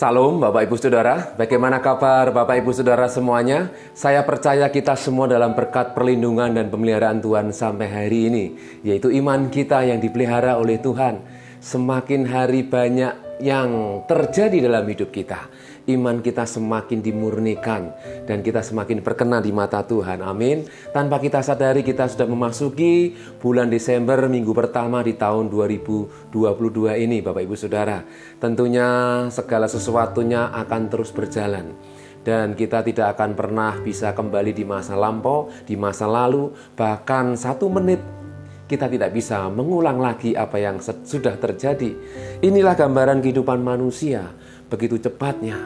Salam Bapak Ibu Saudara, bagaimana kabar Bapak Ibu Saudara semuanya? Saya percaya kita semua dalam berkat perlindungan dan pemeliharaan Tuhan sampai hari ini, yaitu iman kita yang dipelihara oleh Tuhan. Semakin hari banyak yang terjadi dalam hidup kita, iman kita semakin dimurnikan dan kita semakin berkenan di mata Tuhan. Amin. Tanpa kita sadari kita sudah memasuki bulan Desember, minggu pertama di tahun 2022 ini Bapak Ibu Saudara. Tentunya segala sesuatunya akan terus berjalan dan kita tidak akan pernah bisa kembali di masa lampau, di masa lalu, bahkan 1 menit kita tidak bisa mengulang lagi apa yang sudah terjadi. Inilah gambaran kehidupan manusia, begitu cepatnya.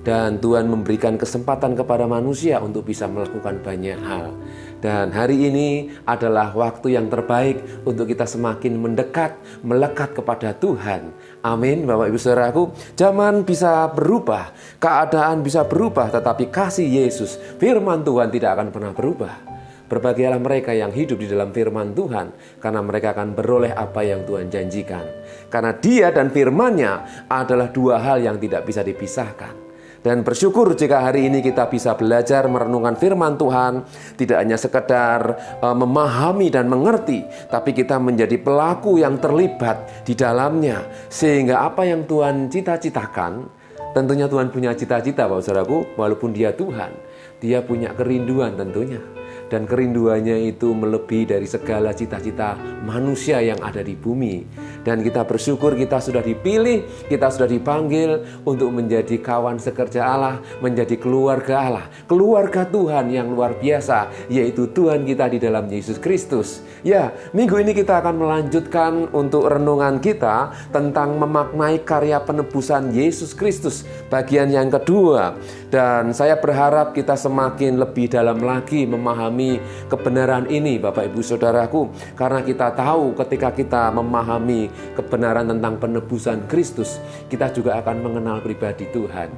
Dan Tuhan memberikan kesempatan kepada manusia untuk bisa melakukan banyak hal. Dan hari ini adalah waktu yang terbaik untuk kita semakin mendekat, melekat kepada Tuhan. Amin, Bapak Ibu Saudaraku. Zaman bisa berubah, keadaan bisa berubah, tetapi kasih Yesus, firman Tuhan tidak akan pernah berubah. Berbahagialah mereka yang hidup di dalam firman Tuhan, karena mereka akan beroleh apa yang Tuhan janjikan. Karena Dia dan firman-Nya adalah dua hal yang tidak bisa dipisahkan. Dan bersyukur jika hari ini kita bisa belajar merenungkan firman Tuhan, tidak hanya sekedar memahami dan mengerti, tapi kita menjadi pelaku yang terlibat di dalamnya. Sehingga apa yang Tuhan cita-citakan, tentunya Tuhan punya cita-cita Bapak Saudaraku, walaupun Dia Tuhan, Dia punya kerinduan tentunya. Dan kerinduannya itu melebihi dari segala cita-cita manusia yang ada di bumi. Dan kita bersyukur kita sudah dipilih, kita sudah dipanggil untuk menjadi kawan sekerja Allah, menjadi keluarga Allah, keluarga Tuhan yang luar biasa, yaitu Tuhan kita di dalam Yesus Kristus. Ya, minggu ini kita akan melanjutkan untuk renungan kita tentang memaknai karya penebusan Yesus Kristus, bagian yang kedua. Dan saya berharap kita semakin lebih dalam lagi memahami kebenaran ini Bapak Ibu Saudaraku. Karena kita tahu ketika kita memahami kebenaran tentang penebusan Kristus, kita juga akan mengenal pribadi Tuhan.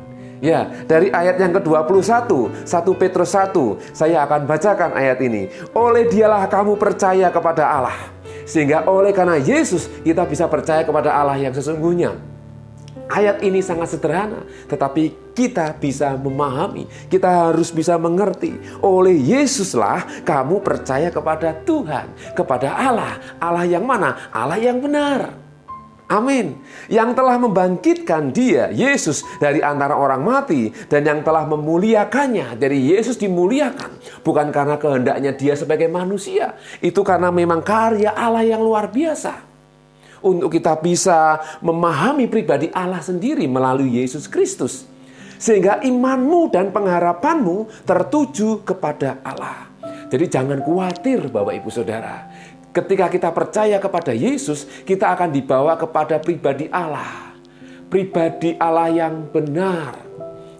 Ya, dari ayat yang ke-21, 1 Petrus 1, saya akan bacakan ayat ini. Oleh Dialah kamu percaya kepada Allah, sehingga oleh karena Yesus kita bisa percaya kepada Allah yang sesungguhnya. Ayat ini sangat sederhana, tetapi kita bisa memahami, kita harus bisa mengerti. Oleh Yesuslah kamu percaya kepada Tuhan, kepada Allah. Allah yang mana? Allah yang benar. Amin. Yang telah membangkitkan Dia, Yesus, dari antara orang mati, dan yang telah memuliakannya. Dari Yesus dimuliakan, bukan karena kehendaknya Dia sebagai manusia. Itu karena memang karya Allah yang luar biasa. Untuk kita bisa memahami pribadi Allah sendiri melalui Yesus Kristus. Sehingga imanmu dan pengharapanmu tertuju kepada Allah. Jadi jangan khawatir Bapak Ibu Saudara. Ketika kita percaya kepada Yesus, kita akan dibawa kepada pribadi Allah. Pribadi Allah yang benar.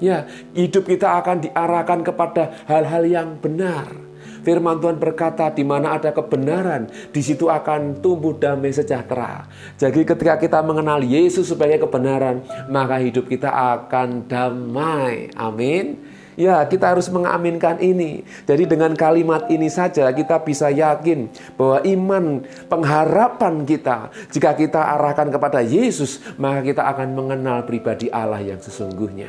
Ya, hidup kita akan diarahkan kepada hal-hal yang benar. Firman Tuhan berkata, di mana ada kebenaran, di situ akan tumbuh damai sejahtera. Jadi ketika kita mengenal Yesus sebagai kebenaran, maka hidup kita akan damai. Amin. Ya, kita harus mengaminkan ini. Jadi dengan kalimat ini saja kita bisa yakin bahwa iman, pengharapan kita, jika kita arahkan kepada Yesus, maka kita akan mengenal pribadi Allah yang sesungguhnya.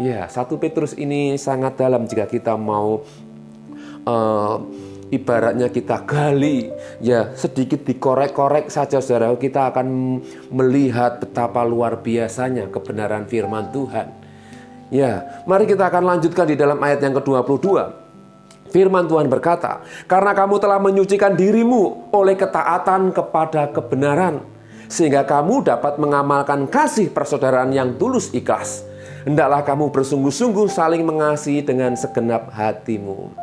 Ya, 1 Petrus ini sangat dalam jika kita mau ibaratnya kita gali, ya sedikit dikorek-korek saja saudara, kita akan melihat betapa luar biasanya kebenaran firman Tuhan. Ya, mari kita akan lanjutkan di dalam ayat yang ke-22. Firman Tuhan berkata, karena kamu telah menyucikan dirimu oleh ketaatan kepada kebenaran, sehingga kamu dapat mengamalkan kasih persaudaraan yang tulus ikhlas. Hendaklah kamu bersungguh-sungguh saling mengasihi dengan segenap hatimu.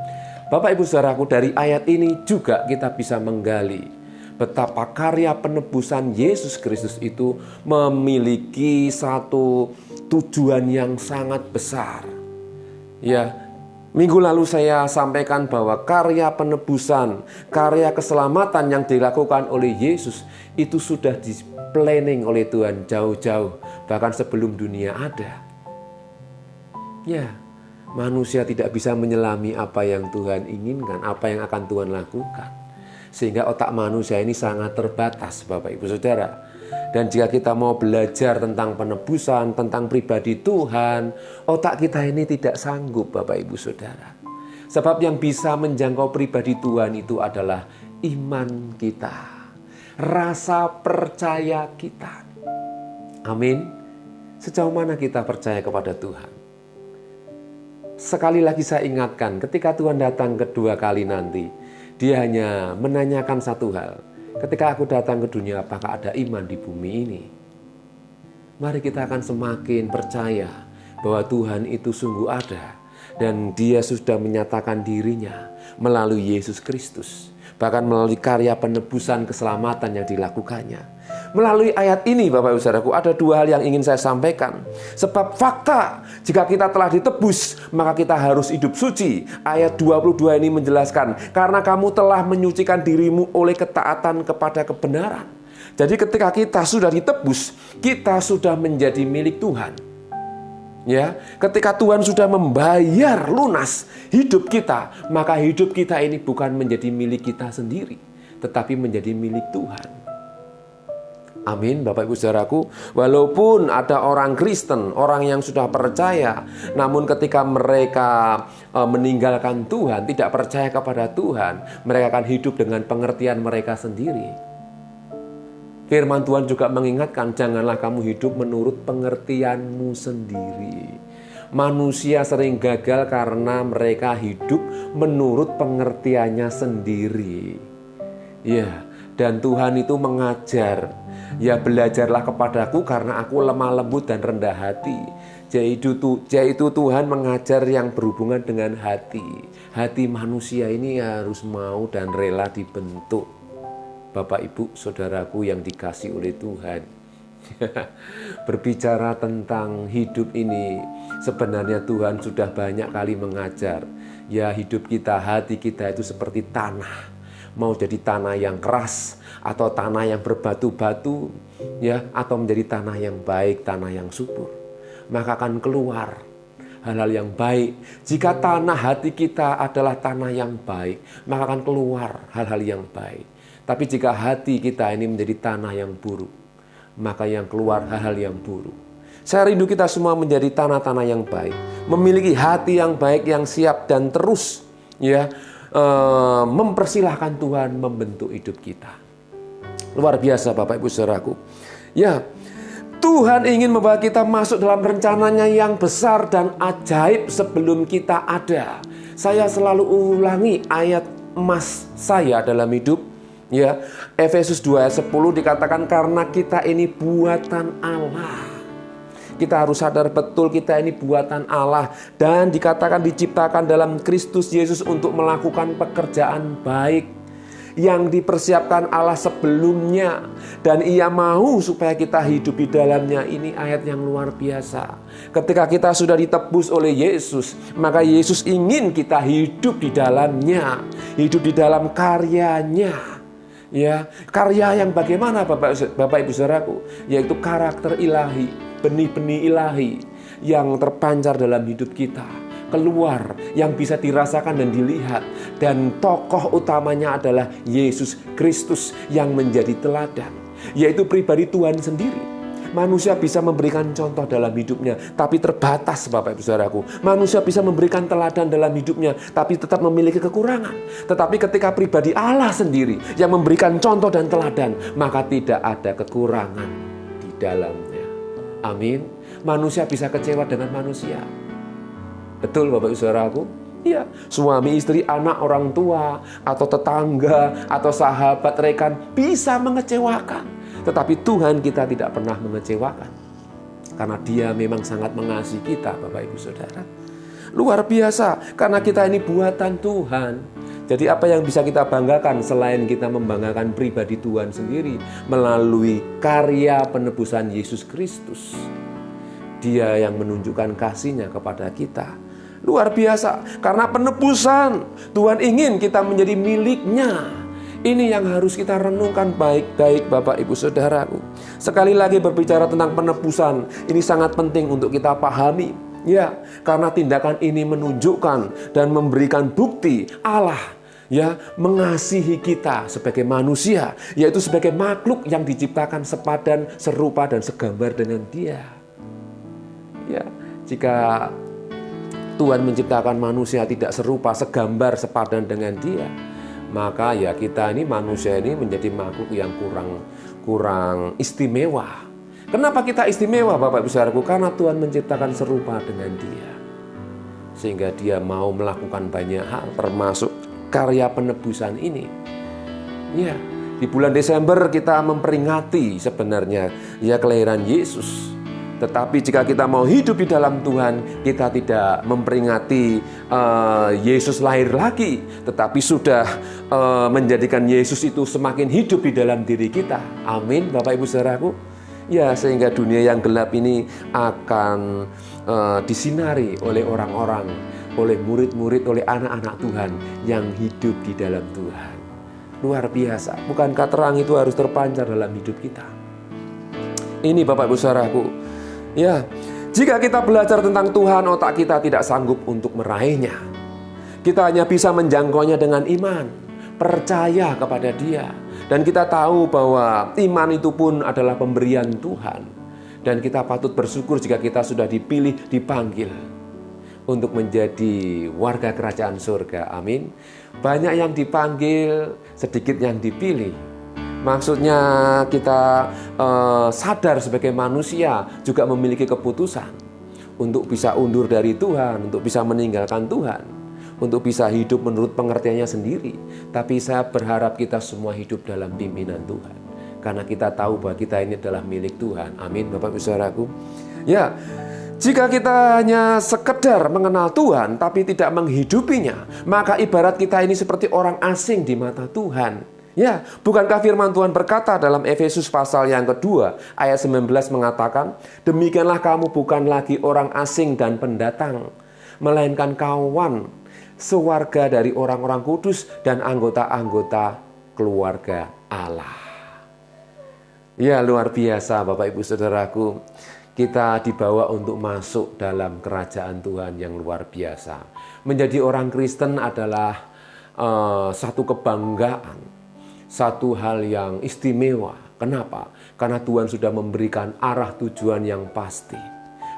Bapak Ibu Saudaraku, dari ayat ini juga kita bisa menggali betapa karya penebusan Yesus Kristus itu memiliki satu tujuan yang sangat besar. Ya, minggu lalu saya sampaikan bahwa karya penebusan, karya keselamatan yang dilakukan oleh Yesus itu sudah di-planning oleh Tuhan jauh-jauh, bahkan sebelum dunia ada. Ya, manusia tidak bisa menyelami apa yang Tuhan inginkan, apa yang akan Tuhan lakukan. Sehingga otak manusia ini sangat terbatas, Bapak Ibu Saudara. Dan jika kita mau belajar tentang penebusan, tentang pribadi Tuhan, otak kita ini tidak sanggup, Bapak Ibu Saudara. Sebab yang bisa menjangkau pribadi Tuhan itu adalah iman kita, rasa percaya kita. Amin. Sejauh mana kita percaya kepada Tuhan? Sekali lagi saya ingatkan, ketika Tuhan datang kedua kali nanti, Dia hanya menanyakan satu hal. Ketika aku datang ke dunia, apakah ada iman di bumi ini? Mari kita akan semakin percaya bahwa Tuhan itu sungguh ada. Dan Dia sudah menyatakan dirinya melalui Yesus Kristus. Bahkan melalui karya penebusan keselamatan yang dilakukannya. Melalui ayat ini Bapak Ibu Saudaraku, ada dua hal yang ingin saya sampaikan. Sebab fakta, jika kita telah ditebus, maka kita harus hidup suci. Ayat 22 ini menjelaskan, karena kamu telah menyucikan dirimu oleh ketaatan kepada kebenaran. Jadi ketika kita sudah ditebus, kita sudah menjadi milik Tuhan. Ya, ketika Tuhan sudah membayar lunas hidup kita, maka hidup kita ini bukan menjadi milik kita sendiri, tetapi menjadi milik Tuhan. Amin, Bapak Ibu Saudaraku. Walaupun ada orang Kristen, orang yang sudah percaya, namun ketika mereka meninggalkan Tuhan, tidak percaya kepada Tuhan, mereka akan hidup dengan pengertian mereka sendiri. Firman Tuhan juga mengingatkan, janganlah kamu hidup menurut pengertianmu sendiri. Manusia sering gagal karena mereka hidup menurut pengertiannya sendiri. Ya, dan Tuhan itu mengajar, ya belajarlah kepadaku karena aku lemah lembut dan rendah hati. Yaitu Tuhan mengajar yang berhubungan dengan hati. Hati manusia ini harus mau dan rela dibentuk. Bapak Ibu Saudaraku yang dikasih oleh Tuhan. Berbicara tentang hidup ini, sebenarnya Tuhan sudah banyak kali mengajar. Ya, hidup kita, hati kita itu seperti tanah. Mau jadi tanah yang keras atau tanah yang berbatu-batu, ya, atau menjadi tanah yang baik, tanah yang subur, maka akan keluar hal-hal yang baik. Jika tanah hati kita adalah tanah yang baik, maka akan keluar hal-hal yang baik. Tapi jika hati kita ini menjadi tanah yang buruk, maka yang keluar hal-hal yang buruk. Saya rindu kita semua menjadi tanah-tanah yang baik, memiliki hati yang baik, yang siap dan terus mempersilahkan Tuhan membentuk hidup kita. Luar biasa Bapak Ibu Saudaraku. Ya, Tuhan ingin membawa kita masuk dalam rencananya yang besar dan ajaib sebelum kita ada. Saya selalu ulangi ayat emas saya dalam hidup. Ya, Efesus 2 ayat 10 dikatakan karena kita ini buatan Allah. Kita harus sadar betul kita ini buatan Allah dan dikatakan diciptakan dalam Kristus Yesus untuk melakukan pekerjaan baik yang dipersiapkan Allah sebelumnya dan Ia mau supaya kita hidup di dalamnya. Ini ayat yang luar biasa. Ketika kita sudah ditebus oleh Yesus, maka Yesus ingin kita hidup di dalamnya, hidup di dalam karyanya. Ya, karya yang bagaimana Bapak Ibu Saudaraku? Yaitu karakter ilahi, benih-benih ilahi yang terpancar dalam hidup kita, keluar yang bisa dirasakan dan dilihat. Dan tokoh utamanya adalah Yesus Kristus yang menjadi teladan, yaitu pribadi Tuhan sendiri. Manusia bisa memberikan contoh dalam hidupnya, tapi terbatas Bapak Ibu Saudaraku. Manusia bisa memberikan teladan dalam hidupnya, tapi tetap memiliki kekurangan. Tetapi ketika pribadi Allah sendiri yang memberikan contoh dan teladan, maka tidak ada kekurangan di dalamnya. Amin. Manusia bisa kecewa dengan manusia. Betul Bapak Ibu Saudaraku? Iya, suami, istri, anak, orang tua, atau tetangga, atau sahabat, rekan bisa mengecewakan. Tetapi Tuhan kita tidak pernah mengecewakan. Karena Dia memang sangat mengasihi kita Bapak Ibu Saudara. Luar biasa, karena kita ini buatan Tuhan. Jadi apa yang bisa kita banggakan selain kita membanggakan pribadi Tuhan sendiri melalui karya penebusan Yesus Kristus. Dia yang menunjukkan kasih-Nya kepada kita. Luar biasa, karena penebusan Tuhan ingin kita menjadi milik-Nya. Ini yang harus kita renungkan baik-baik Bapak Ibu Saudaraku. Sekali lagi berbicara tentang penebusan, ini sangat penting untuk kita pahami. Ya, karena tindakan ini menunjukkan dan memberikan bukti Allah ya, mengasihi kita sebagai manusia, yaitu sebagai makhluk yang diciptakan sepadan, serupa dan segambar dengan Dia. Ya, jika Tuhan menciptakan manusia tidak serupa, segambar, sepadan dengan Dia, maka ya kita ini manusia ini menjadi makhluk yang kurang istimewa. Kenapa kita istimewa, Bapak Ibu Saudaraku? Karena Tuhan menciptakan serupa dengan Dia, sehingga Dia mau melakukan banyak hal, termasuk karya penebusan ini. Ya, di bulan Desember kita memperingati sebenarnya ya kelahiran Yesus. Tetapi jika kita mau hidup di dalam Tuhan, kita tidak memperingati Yesus lahir lagi, tetapi sudah menjadikan Yesus itu semakin hidup di dalam diri kita. Amin, Bapak Ibu Saudaraku. Ya, sehingga dunia yang gelap ini akan disinari oleh orang-orang, oleh murid-murid, oleh anak-anak Tuhan yang hidup di dalam Tuhan. Luar biasa. Bukankah terang itu harus terpancar dalam hidup kita? Ini Bapak Ibu Saudaraku. Ya, jika kita belajar tentang Tuhan, otak kita tidak sanggup untuk meraihnya. Kita hanya bisa menjangkaunya dengan iman, percaya kepada Dia. Dan kita tahu bahwa iman itu pun adalah pemberian Tuhan. Dan kita patut bersyukur jika kita sudah dipilih, dipanggil untuk menjadi warga kerajaan surga. Amin. Banyak yang dipanggil, sedikit yang dipilih. Maksudnya kita sadar sebagai manusia juga memiliki keputusan untuk bisa undur dari Tuhan, untuk bisa meninggalkan Tuhan, untuk bisa hidup menurut pengertiannya sendiri. Tapi saya berharap kita semua hidup dalam pimpinan Tuhan, karena kita tahu bahwa kita ini adalah milik Tuhan. Amin, Bapak Ibu Saudaraku. Ya, jika kita hanya sekedar mengenal Tuhan tapi tidak menghidupinya, maka ibarat kita ini seperti orang asing di mata Tuhan. Ya, bukankah firman Tuhan berkata dalam Efesus pasal yang kedua ayat 19 mengatakan, demikianlah kamu bukan lagi orang asing dan pendatang, melainkan kawan sewarga dari orang-orang kudus dan anggota-anggota keluarga Allah. Ya, luar biasa Bapak Ibu Saudaraku. Kita dibawa untuk masuk dalam kerajaan Tuhan yang luar biasa. Menjadi orang Kristen adalah satu kebanggaan, satu hal yang istimewa. Kenapa? Karena Tuhan sudah memberikan arah tujuan yang pasti.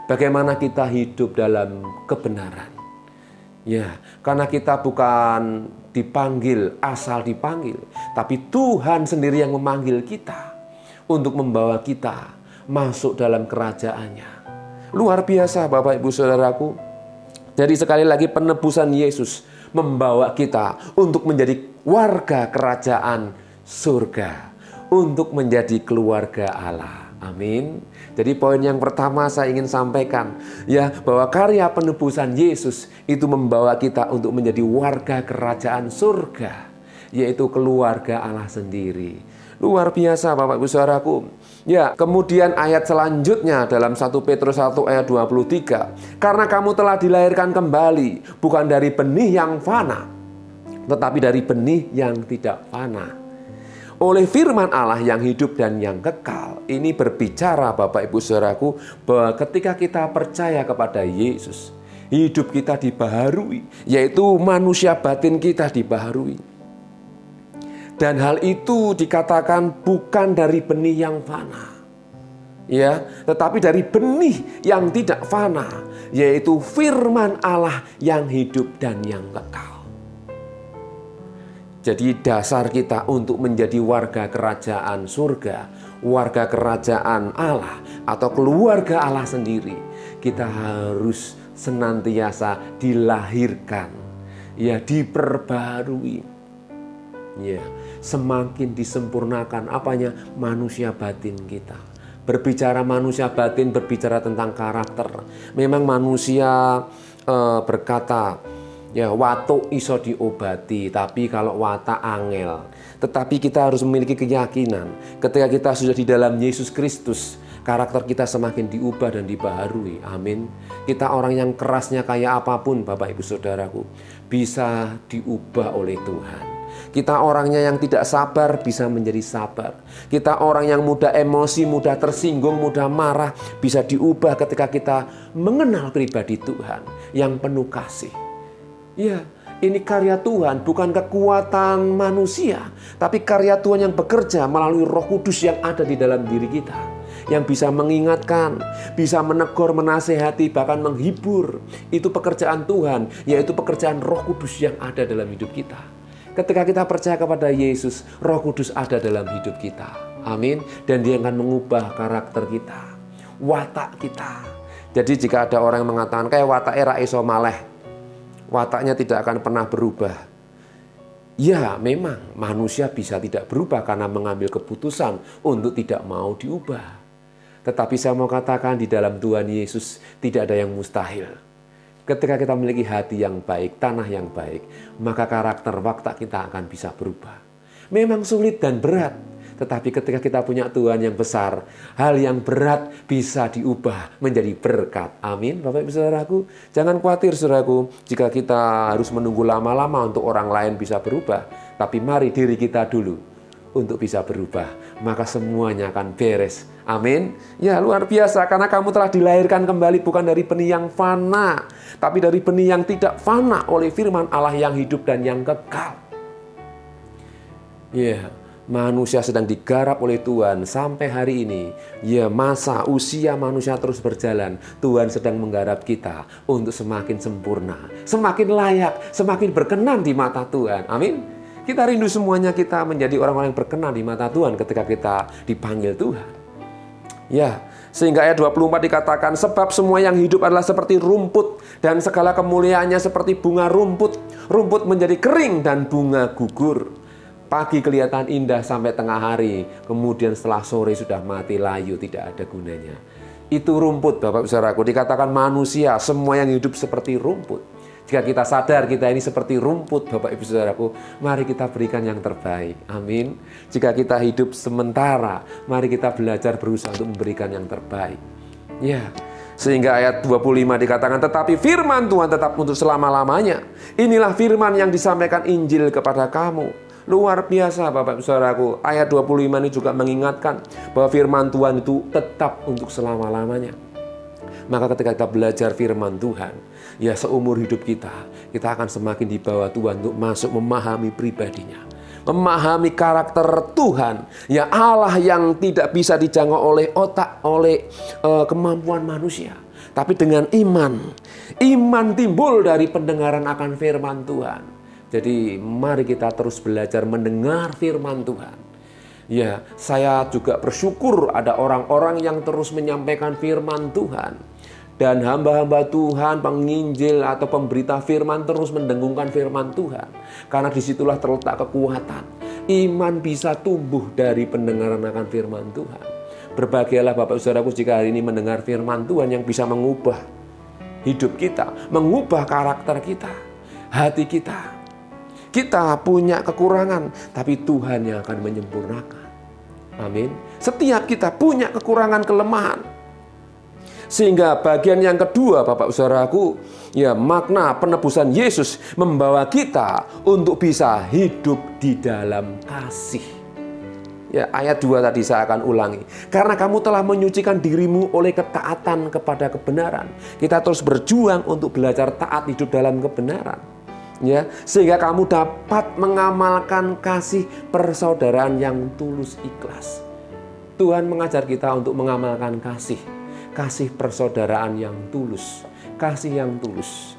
Bagaimana kita hidup dalam kebenaran. Ya, karena kita bukan dipanggil asal dipanggil, tapi Tuhan sendiri yang memanggil kita untuk membawa kita masuk dalam kerajaannya. Luar biasa Bapak Ibu Saudaraku. Jadi sekali lagi penebusan Yesus membawa kita untuk menjadi warga kerajaan surga, untuk menjadi keluarga Allah. Amin. Jadi poin yang pertama saya ingin sampaikan ya, bahwa karya penebusan Yesus itu membawa kita untuk menjadi warga kerajaan surga, yaitu keluarga Allah sendiri. Luar biasa Bapak Ibu Saudaraku. Ya, kemudian ayat selanjutnya dalam 1 Petrus 1 ayat 23. Karena kamu telah dilahirkan kembali, bukan dari benih yang fana, tetapi dari benih yang tidak fana, oleh firman Allah yang hidup dan yang kekal. Ini berbicara Bapak Ibu Saudaraku bahwa ketika kita percaya kepada Yesus, hidup kita dibaharui, yaitu manusia batin kita dibaharui. Dan hal itu dikatakan bukan dari benih yang fana, ya, tetapi dari benih yang tidak fana, yaitu firman Allah yang hidup dan yang kekal. Jadi dasar kita untuk menjadi warga kerajaan surga, warga kerajaan Allah atau keluarga Allah sendiri, kita harus senantiasa dilahirkan, ya, diperbarui. Ya, semakin disempurnakan apanya? Manusia batin kita. Berbicara manusia batin, berbicara tentang karakter. Memang manusia berkata, ya, watuk iso diobati, tapi kalau watak angel. Tetapi kita harus memiliki keyakinan ketika kita sudah di dalam Yesus Kristus, karakter kita semakin diubah dan dibaharui. Amin. Kita orang yang kerasnya kayak apapun Bapak Ibu Saudaraku, bisa diubah oleh Tuhan. Kita orangnya yang tidak sabar bisa menjadi sabar. Kita orang yang mudah emosi, mudah tersinggung, mudah marah, bisa diubah ketika kita mengenal pribadi Tuhan yang penuh kasih. Ya, Ini karya Tuhan, bukan kekuatan manusia, tapi karya Tuhan yang bekerja melalui Roh Kudus yang ada di dalam diri kita, yang bisa mengingatkan, bisa menegur, menasehati, bahkan menghibur. Itu pekerjaan Tuhan, yaitu pekerjaan Roh Kudus yang ada dalam hidup kita. Ketika kita percaya kepada Yesus, Roh Kudus ada dalam hidup kita. Amin. Dan Dia akan mengubah karakter kita, watak kita. Jadi jika ada orang yang mengatakan kayak watak era iso maleh, wataknya tidak akan pernah berubah. Ya, memang manusia bisa tidak berubah karena mengambil keputusan untuk tidak mau diubah. Tetapi saya mau katakan di dalam Tuhan Yesus tidak ada yang mustahil. Ketika kita memiliki hati yang baik, tanah yang baik, maka karakter watak kita akan bisa berubah. Memang sulit dan berat, tetapi ketika kita punya Tuhan yang besar, hal yang berat bisa diubah menjadi berkat. Amin, Bapak Ibu Saudaraku. Jangan khawatir saudaraku, jika kita harus menunggu lama-lama untuk orang lain bisa berubah. Tapi mari diri kita dulu untuk bisa berubah, maka semuanya akan beres. Amin. Ya, luar biasa, karena kamu telah dilahirkan kembali bukan dari benih yang fana, tapi dari benih yang tidak fana oleh firman Allah yang hidup dan yang kekal. Ya, manusia sedang digarap oleh Tuhan sampai hari ini. Ya, masa usia manusia terus berjalan. Tuhan sedang menggarap kita untuk semakin sempurna, semakin layak, semakin berkenan di mata Tuhan. Amin. Kita rindu semuanya kita menjadi orang-orang yang berkenan di mata Tuhan ketika kita dipanggil Tuhan. Ya, sehingga ayat 24 dikatakan, sebab semua yang hidup adalah seperti rumput, dan segala kemuliaannya seperti bunga rumput. Rumput menjadi kering dan bunga gugur. Pagi kelihatan indah sampai tengah hari, kemudian setelah sore sudah mati layu, tidak ada gunanya. Itu rumput, Bapak Saudaraku. Dikatakan manusia, semua yang hidup seperti rumput. Jika kita sadar kita ini seperti rumput, Bapak Ibu Saudaraku, mari kita berikan yang terbaik. Amin. Jika kita hidup sementara, mari kita belajar berusaha untuk memberikan yang terbaik. Ya, sehingga ayat 25 dikatakan, tetapi firman Tuhan tetap untuk selama-lamanya. Inilah firman yang disampaikan Injil kepada kamu. Luar biasa Bapak Ibu Saudaraku. Ayat 25 ini juga mengingatkan bahwa firman Tuhan itu tetap untuk selama-lamanya. Maka ketika kita belajar firman Tuhan, ya seumur hidup kita akan semakin dibawa Tuhan untuk masuk memahami pribadinya, memahami karakter Tuhan, ya Allah yang tidak bisa dijangkau oleh otak, oleh kemampuan manusia. Tapi dengan iman timbul dari pendengaran akan firman Tuhan. Jadi mari kita terus belajar mendengar firman Tuhan. Ya, saya juga bersyukur ada orang-orang yang terus menyampaikan firman Tuhan. Dan hamba-hamba Tuhan, penginjil atau pemberita firman terus mendengungkan firman Tuhan. Karena disitulah terletak kekuatan. Iman bisa tumbuh dari pendengaran akan firman Tuhan. Berbahagialah Bapak Saudaraku jika hari ini mendengar firman Tuhan yang bisa mengubah hidup kita, mengubah karakter kita, hati kita. Kita punya kekurangan, tapi Tuhan yang akan menyempurnakan. Amin. Setiap kita punya kekurangan, kelemahan. Sehingga bagian yang kedua Bapak Saudaraku, ya makna penebusan Yesus membawa kita untuk bisa hidup di dalam kasih. Ya, ayat 2 tadi saya akan ulangi. Karena kamu telah menyucikan dirimu oleh ketaatan kepada kebenaran. Kita terus berjuang untuk belajar taat hidup dalam kebenaran. Ya, sehingga kamu dapat mengamalkan kasih persaudaraan yang tulus ikhlas. Tuhan mengajar kita untuk mengamalkan kasih persaudaraan yang tulus, kasih yang tulus.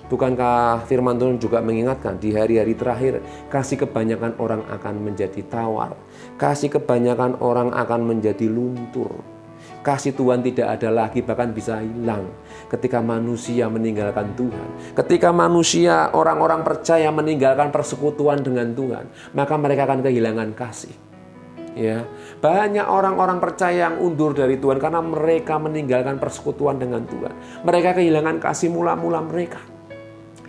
Bukankah firman Tuhan juga mengingatkan di hari-hari terakhir, kasih kebanyakan orang akan menjadi tawar, kasih kebanyakan orang akan menjadi luntur. Kasih Tuhan tidak ada lagi, bahkan bisa hilang ketika manusia meninggalkan Tuhan. Ketika manusia, orang-orang percaya meninggalkan persekutuan dengan Tuhan, maka mereka akan kehilangan kasih. Ya, banyak orang-orang percaya yang undur dari Tuhan karena mereka meninggalkan persekutuan dengan Tuhan. Mereka kehilangan kasih mula-mula mereka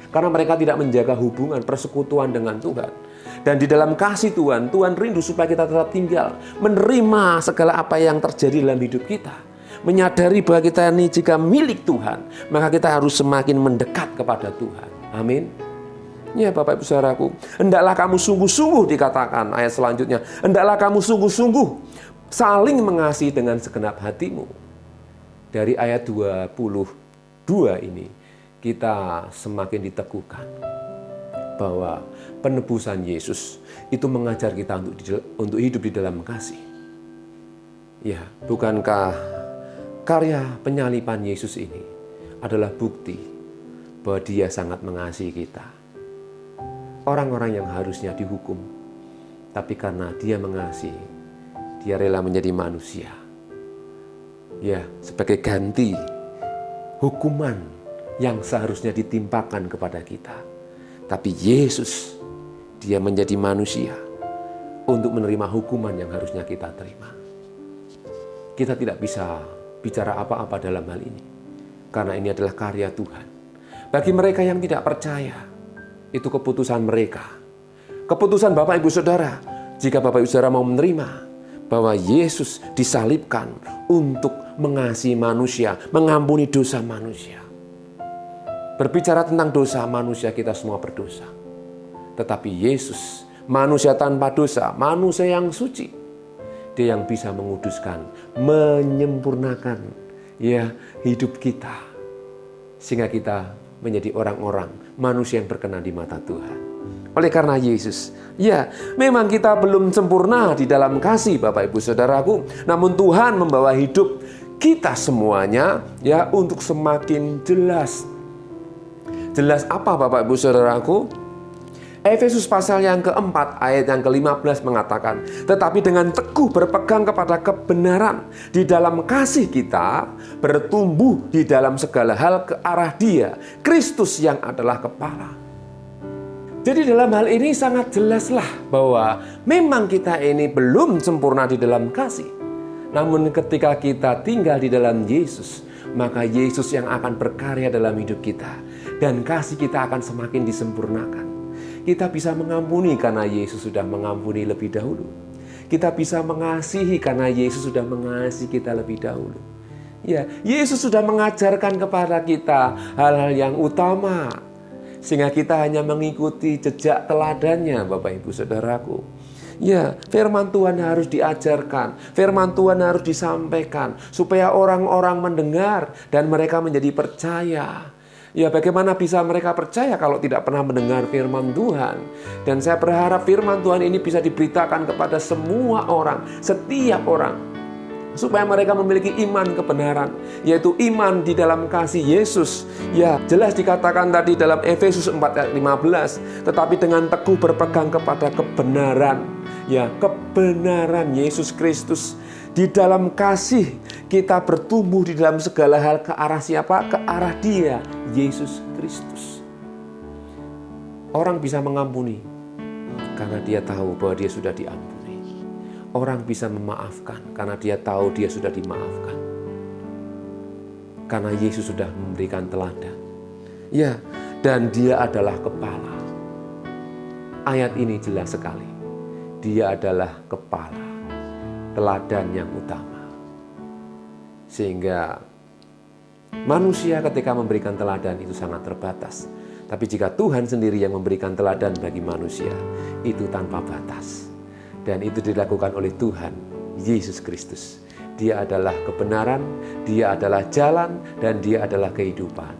karena mereka tidak menjaga hubungan persekutuan dengan Tuhan. Dan di dalam kasih Tuhan, Tuhan rindu supaya kita tetap tinggal, menerima segala apa yang terjadi dalam hidup kita, menyadari bahwa kita ini jika milik Tuhan, maka kita harus semakin mendekat kepada Tuhan. Amin. Ya Bapak Ibu Saudaraku, hendaklah kamu sungguh-sungguh, dikatakan ayat selanjutnya, hendaklah kamu sungguh-sungguh saling mengasihi dengan segenap hatimu. Dari ayat 22 ini kita semakin diteguhkan. bahwa penebusan Yesus itu mengajar kita untuk hidup di dalam kasih. Ya, bukankah karya penyaliban Yesus ini adalah bukti bahwa Dia sangat mengasihi kita. Orang-orang yang harusnya dihukum, tapi karena Dia mengasihi, Dia rela menjadi manusia. Ya, sebagai ganti hukuman yang seharusnya ditimpakan kepada kita. Tapi Yesus, Dia menjadi manusia untuk menerima hukuman yang harusnya kita terima. Kita tidak bisa bicara apa-apa dalam hal ini, karena ini adalah karya Tuhan. Bagi mereka yang tidak percaya, itu keputusan mereka. Keputusan Bapak Ibu Saudara, jika Bapak Ibu Saudara mau menerima bahwa Yesus disalibkan untuk mengasihi manusia, mengampuni dosa manusia. Berbicara tentang dosa manusia, kita semua berdosa. Tetapi Yesus, manusia tanpa dosa, manusia yang suci, Dia yang bisa menguduskan, menyempurnakan ya hidup kita, sehingga kita menjadi orang-orang, manusia yang berkenan di mata Tuhan. Oleh karena Yesus, ya memang kita belum sempurna di dalam kasih Bapak Ibu Saudaraku, namun Tuhan membawa hidup kita semuanya ya untuk semakin jelas. Jelas apa Bapak Ibu Saudaraku? Efesus pasal yang keempat ayat yang ke-15 mengatakan, tetapi dengan teguh berpegang kepada kebenaran di dalam kasih kita, bertumbuh di dalam segala hal ke arah Dia, Kristus yang adalah kepala. Jadi dalam hal ini sangat jelaslah bahwa memang kita ini belum sempurna di dalam kasih. Namun ketika kita tinggal di dalam Yesus, maka Yesus yang akan berkarya dalam hidup kita, dan kasih kita akan semakin disempurnakan. Kita bisa mengampuni karena Yesus sudah mengampuni lebih dahulu. Kita bisa mengasihi karena Yesus sudah mengasihi kita lebih dahulu. Ya, Yesus sudah mengajarkan kepada kita hal-hal yang utama, sehingga kita hanya mengikuti jejak teladannya, Bapak Ibu Saudaraku. Ya, firman Tuhan harus diajarkan, firman Tuhan harus disampaikan, supaya orang-orang mendengar dan mereka menjadi percaya. Ya, bagaimana bisa mereka percaya kalau tidak pernah mendengar firman Tuhan? Dan saya berharap firman Tuhan ini bisa diberitakan kepada semua orang, setiap orang, supaya mereka memiliki iman kebenaran, yaitu iman di dalam kasih Yesus. Ya, jelas dikatakan tadi dalam Efesus 4 ayat 15, tetapi dengan teguh berpegang kepada kebenaran. Ya, kebenaran Yesus Kristus. Di dalam kasih kita bertumbuh di dalam segala hal ke arah siapa? Ke arah Dia, Yesus Kristus. Orang bisa mengampuni karena dia tahu bahwa dia sudah diampuni. Orang bisa memaafkan karena dia tahu dia sudah dimaafkan. Karena Yesus sudah memberikan teladan. Ya, dan Dia adalah kepala. Ayat ini jelas sekali. Dia adalah kepala. Teladan yang utama. Sehingga manusia ketika memberikan teladan itu sangat terbatas. Tapi jika Tuhan sendiri yang memberikan teladan bagi manusia, itu tanpa batas. Dan itu dilakukan oleh Tuhan Yesus Kristus. Dia adalah kebenaran, Dia adalah jalan, dan Dia adalah kehidupan.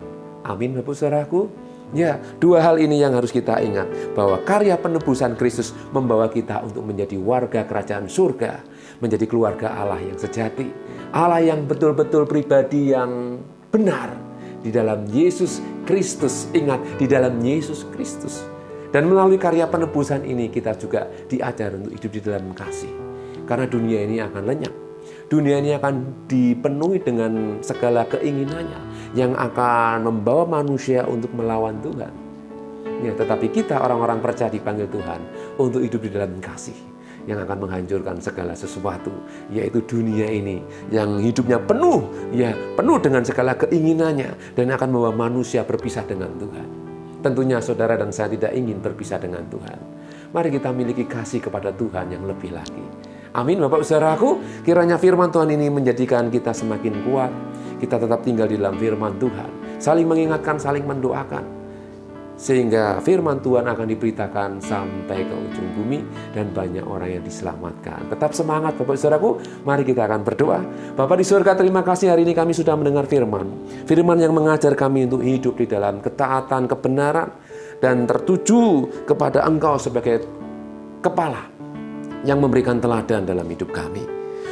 Amin, Bapak Saudaraku. Ya, dua hal ini yang harus kita ingat, bahwa karya penebusan Kristus membawa kita untuk menjadi warga kerajaan surga, menjadi keluarga Allah yang sejati, Allah yang betul-betul pribadi yang benar di dalam Yesus Kristus. Ingat, di dalam Yesus Kristus. Dan melalui karya penebusan ini kita juga diajar untuk hidup di dalam kasih. Karena dunia ini akan lenyap. Dunia ini akan dipenuhi dengan segala keinginannya yang akan membawa manusia untuk melawan Tuhan. Ya, tetapi kita orang-orang percaya dipanggil Tuhan untuk hidup di dalam kasih yang akan menghancurkan segala sesuatu, yaitu dunia ini yang hidupnya penuh dengan segala keinginannya dan akan membawa manusia berpisah dengan Tuhan. Tentunya saudara dan saya tidak ingin berpisah dengan Tuhan. Mari kita miliki kasih kepada Tuhan yang lebih lagi. Amin, Bapak Saudaraku. Kiranya firman Tuhan ini menjadikan kita semakin kuat. Kita tetap tinggal di dalam firman Tuhan, saling mengingatkan, saling mendoakan. sehingga firman Tuhan akan diberitakan sampai ke ujung bumi dan banyak orang yang diselamatkan. Tetap semangat Bapak Saudaraku, mari kita akan berdoa. Bapa di surga, terima kasih hari ini kami sudah mendengar firman. Firman yang mengajar kami untuk hidup di dalam ketaatan, kebenaran, dan tertuju kepada Engkau sebagai kepala yang memberikan teladan dalam hidup kami.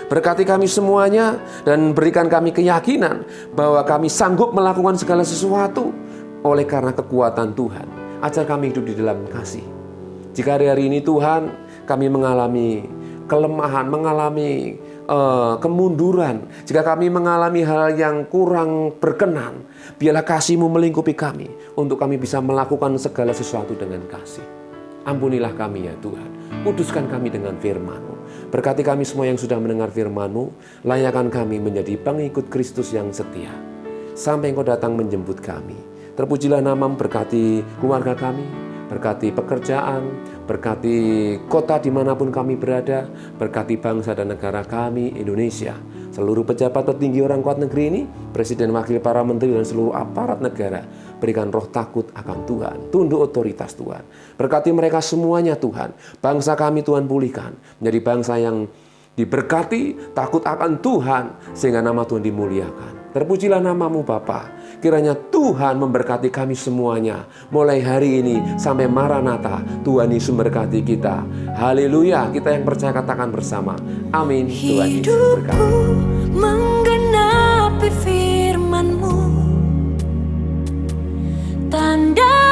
Berkati kami semuanya dan berikan kami keyakinan bahwa kami sanggup melakukan segala sesuatu oleh karena kekuatan Tuhan. Ajar kami hidup di dalam kasih. Jika hari-hari ini Tuhan kami mengalami kelemahan, mengalami kemunduran, jika kami mengalami hal yang kurang berkenan, biarlah kasih-Mu melingkupi kami untuk kami bisa melakukan segala sesuatu dengan kasih. Ampunilah kami ya Tuhan, kuduskan kami dengan firman-Mu. Berkati kami semua yang sudah mendengar firman-Mu, layakkan kami menjadi pengikut Kristus yang setia, sampai Engkau datang menjemput kami. Terpujilah nama-Mu, berkati keluarga kami, berkati pekerjaan, berkati kota dimanapun kami berada, berkati bangsa dan negara kami, Indonesia. Seluruh pejabat tertinggi orang kuat negeri ini, presiden, wakil, para menteri, dan seluruh aparat negara, berikan roh takut akan Tuhan, tunduk otoritas Tuhan. Berkati mereka semuanya Tuhan. Bangsa kami Tuhan pulihkan, menjadi bangsa yang diberkati, takut akan Tuhan, sehingga nama Tuhan dimuliakan. Terpujilah nama-Mu Bapa. Kiranya Tuhan memberkati kami semuanya, mulai hari ini sampai Maranatha. Tuhan Yesus memberkati kita. Haleluya. Kita yang percaya katakan bersama, amin. Tuhan Yesus berkati. Hidupku menggenapi firman-Mu, tanda